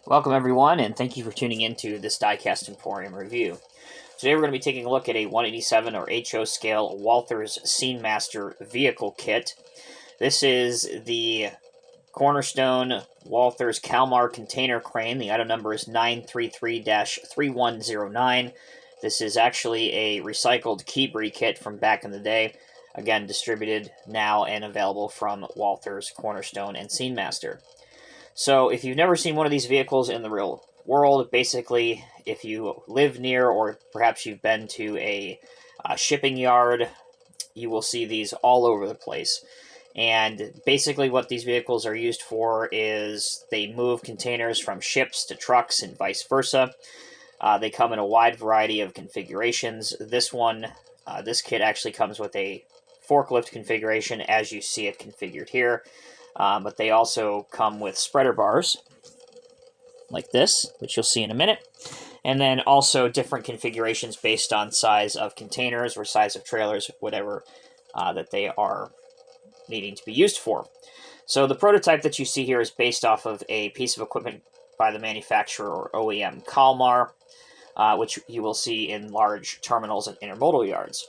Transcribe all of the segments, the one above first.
Welcome everyone, and thank you for tuning into this Diecast Emporium review. Today we're going to be taking a look at a 187 or HO scale Walthers SceneMaster vehicle kit. This is the Cornerstone Walthers Kalmar Container Crane. The item number is 933-3109. This is actually a recycled Kibri kit from back in the day. Again, distributed now and available from Walthers, Cornerstone, and SceneMaster. So if you've never seen one of these vehicles in the real world, basically if you live near or perhaps you've been to a shipping yard, you will see these all over the place. And basically what these vehicles are used for is they move containers from ships to trucks and vice versa. They come in a wide variety of configurations. This kit actually comes with a forklift configuration as you see it configured here. But they also come with spreader bars, like this, which you'll see in a minute. And then also different configurations based on size of containers or size of trailers, whatever that they are needing to be used for. So the prototype that you see here is based off of a piece of equipment by the manufacturer or OEM Kalmar, which you will see in large terminals and intermodal yards.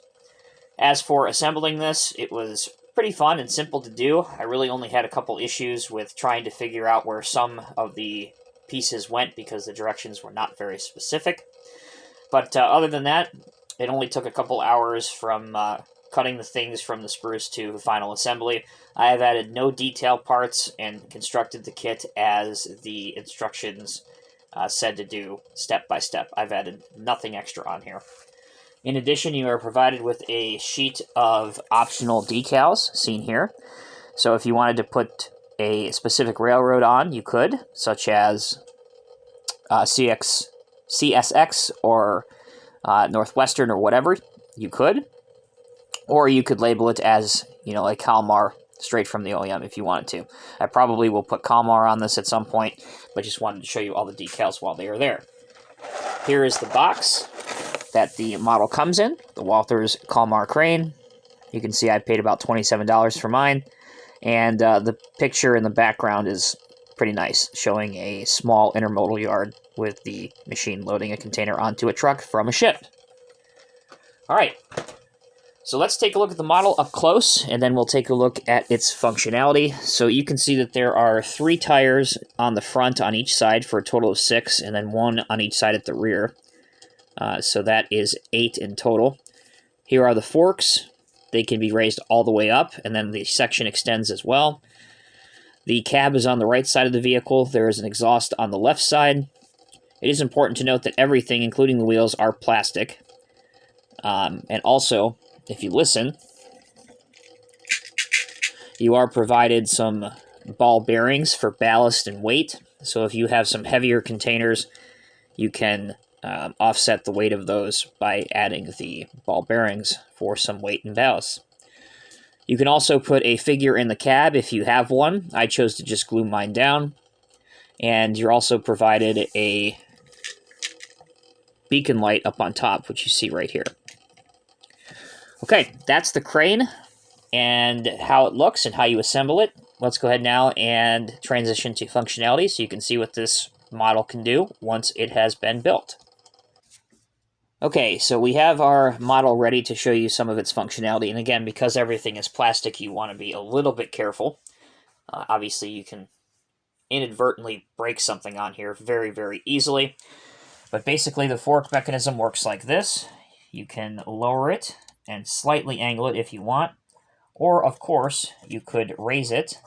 As for assembling this, it was pretty fun and simple to do. I really only had a couple issues with trying to figure out where some of the pieces went because the directions were not very specific. But other than that, it only took a couple hours from cutting the things from the spruce to final assembly. I have added no detail parts and constructed the kit as the instructions said to do step by step. I've added nothing extra on here. In addition, you are provided with a sheet of optional decals, seen here. So if you wanted to put a specific railroad on, you could, such as CSX or Northwestern or whatever, you could. Or you could label it as, like Kalmar, straight from the OEM if you wanted to. I probably will put Kalmar on this at some point, but just wanted to show you all the decals while they are there. Here is the box that the model comes in, the Walthers Kalmar Crane. You can see I paid about $27 for mine, and the picture in the background is pretty nice, showing a small intermodal yard with the machine loading a container onto a truck from a ship. All right, so let's take a look at the model up close, and then we'll take a look at its functionality. So you can see that there are 3 tires on the front on each side for a total of 6, and then 1 on each side at the rear. So that is 8 in total. Here are the forks. They can be raised all the way up, and then the section extends as well. The cab is on the right side of the vehicle. There is an exhaust on the left side. It is important to note that everything, including the wheels, are plastic. And also, if you listen, you are provided some ball bearings for ballast and weight. So if you have some heavier containers, you can offset the weight of those by adding the ball bearings for some weight and ballast. You can also put a figure in the cab if you have one. I chose to just glue mine down. And you're also provided a beacon light up on top, which you see right here. Okay, that's the crane and how it looks and how you assemble it. Let's go ahead now and transition to functionality so you can see what this model can do once it has been built. Okay, so we have our model ready to show you some of its functionality. And again, because everything is plastic, you want to be a little bit careful. Obviously, you can inadvertently break something on here very, very easily. But basically, the fork mechanism works like this. You can lower it and slightly angle it if you want. Or, of course, you could raise it.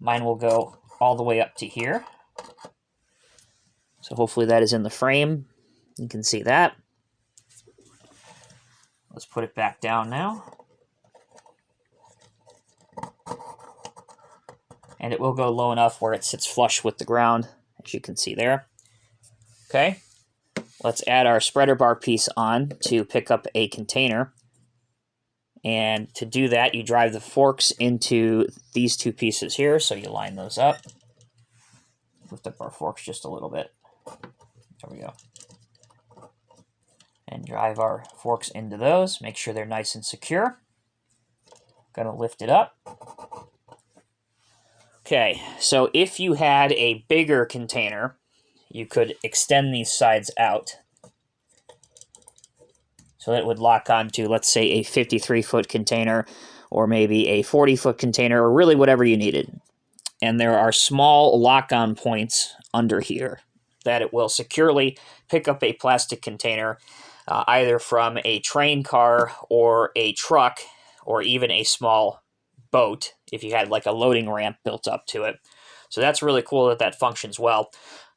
Mine will go all the way up to here. So hopefully that is in the frame. You can see that. Let's put it back down now. And it will go low enough where it sits flush with the ground, as you can see there. Okay, let's add our spreader bar piece on to pick up a container. And to do that, you drive the forks into these 2 pieces here, so you line those up. Lift up our forks just a little bit. There we go. And drive our forks into those. Make sure they're nice and secure. Gonna lift it up. Okay, so if you had a bigger container, you could extend these sides out so that it would lock onto, let's say, a 53-foot container, or maybe a 40-foot container, or really whatever you needed. And there are small lock-on points under here that it will securely pick up a plastic container, either from a train car or a truck, or even a small boat, if you had like a loading ramp built up to it. So that's really cool that that functions well.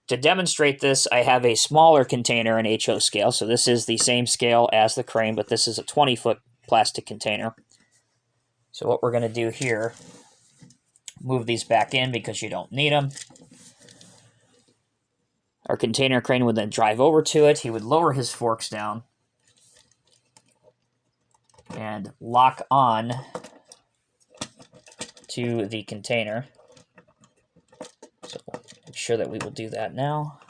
To demonstrate this, I have a smaller container in HO scale. So this is the same scale as the crane, but this is a 20-foot plastic container. So what we're going to do here, move these back in because you don't need them. Our container crane would then drive over to it. He would lower his forks down and lock on to the container. So make sure that we will do that now.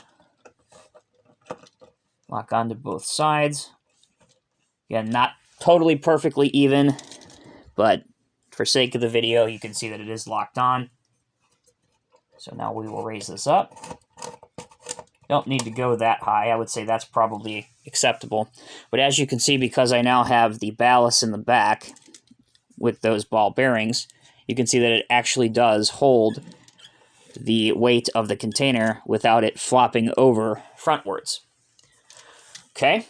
Lock onto both sides. Again, not totally perfectly even, but for sake of the video, you can see that it is locked on. So now we will raise this up. Don't need to go that high. I would say that's probably acceptable. But as you can see, because I now have the ballast in the back with those ball bearings, you can see that it actually does hold the weight of the container without it flopping over frontwards. Okay,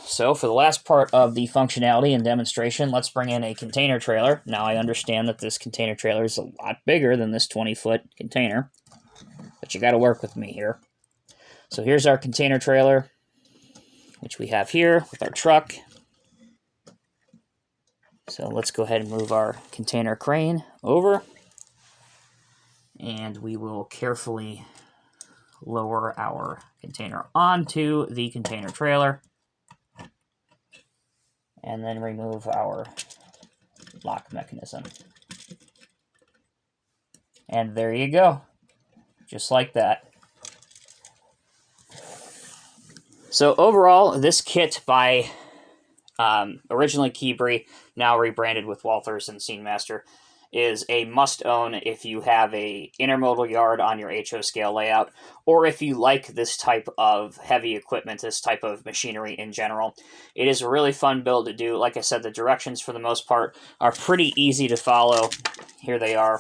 so for the last part of the functionality and demonstration, let's bring in a container trailer. Now I understand that this container trailer is a lot bigger than this 20-foot container, but you got to work with me here. So here's our container trailer, which we have here with our truck. So let's go ahead and move our container crane over. And we will carefully lower our container onto the container trailer. And then remove our lock mechanism. And there you go. Just like that. So overall, this kit by originally Kibri, now rebranded with Walthers and SceneMaster, is a must-own if you have a intermodal yard on your HO scale layout, or if you like this type of heavy equipment, this type of machinery in general. It is a really fun build to do. Like I said, the directions for the most part are pretty easy to follow. Here they are.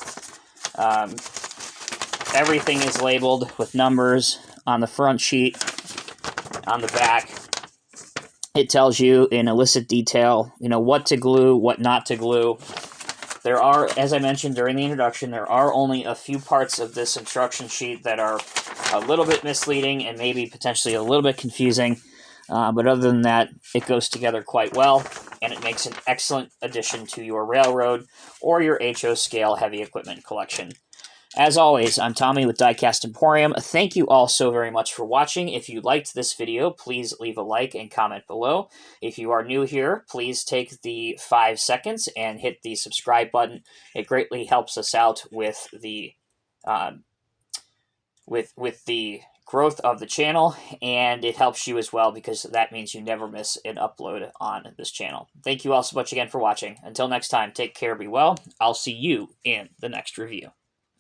Everything is labeled with numbers on the front sheet. On the back, it tells you in illicit detail, what to glue, what not to glue. There are, as I mentioned during the introduction, there are only a few parts of this instruction sheet that are a little bit misleading and maybe potentially a little bit confusing. But other than that, it goes together quite well, and it makes an excellent addition to your railroad or your HO scale heavy equipment collection. As always, I'm Tommy with Diecast Emporium. Thank you all so very much for watching. If you liked this video, please leave a like and comment below. If you are new here, please take the 5 seconds and hit the subscribe button. It greatly helps us out with the with the growth of the channel, and it helps you as well because that means you never miss an upload on this channel. Thank you all so much again for watching. Until next time, take care, be well. I'll see you in the next review.